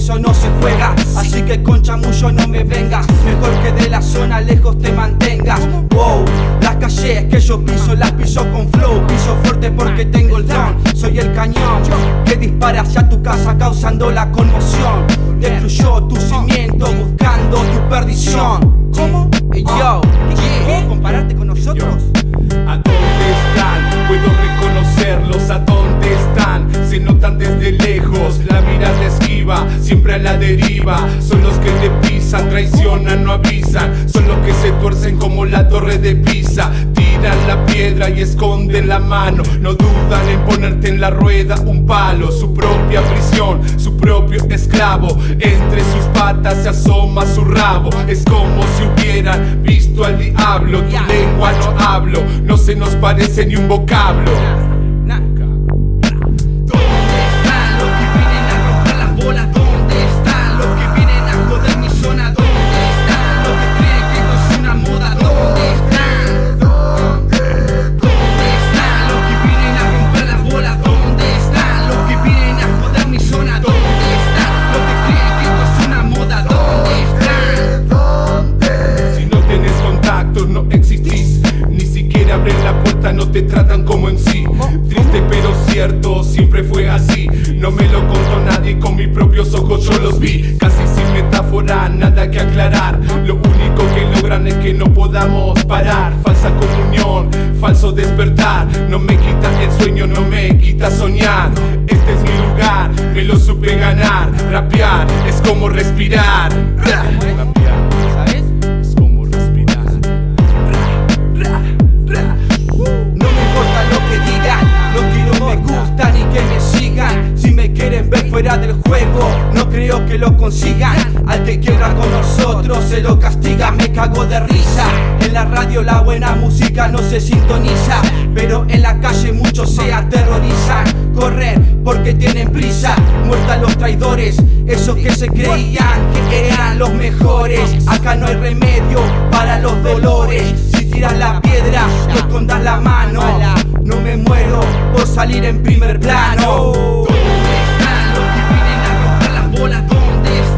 eso no se juega. Así que con chamullo no me vengas, mejor que de la zona lejos te mantengas. Wow, las calles que yo piso las piso con flow, piso fuerte porque tengo el don. Soy el cañón que dispara hacia tu casa causando la conmoción. Destruyó tu cimiento buscando tu perdición. ¿Cómo? Yo, ¿qué? ¿Compararte con nosotros? ¿A dónde están? Puedo reconocerlos, ¿a dónde están? Se notan desde lejos, la mirada esquiva, siempre a la deriva. Son los que te pisan, traicionan, no avisan. Son los que se tuercen como la torre de Pisa. Tiran la piedra y esconden la mano. No dudan en ponerte en la rueda un palo. Su propia prisión, su propio esclavo. Entre sus patas se asoma su rabo. Es como si hubieran visto al diablo. Tu lengua no hablo, no se nos parece ni un vocablo. No existís, ni siquiera abren la puerta, no te tratan como en sí. Triste pero cierto, siempre fue así. No me lo contó nadie, con mis propios ojos yo los vi. Casi sin metáfora, nada que aclarar. Lo único que logran es que no podamos parar. Falsa comunión, falso despertar. No me quita el sueño, no me quita soñar. Este es mi lugar, me lo supe ganar. Rapear es como respirar. Fuera del juego, no creo que lo consigan. Al que quiera con nosotros se lo castiga, me cago de risa. En la radio la buena música no se sintoniza, pero en la calle muchos se aterrorizan. Corren porque tienen prisa, muertan los traidores, esos que se creían que eran los mejores. Acá no hay remedio para los dolores. Si tiras la piedra, no escondas la mano. No me muero por salir en primer plano. ¿Dónde están los que vienen a romper las bolas? ¿Dónde están?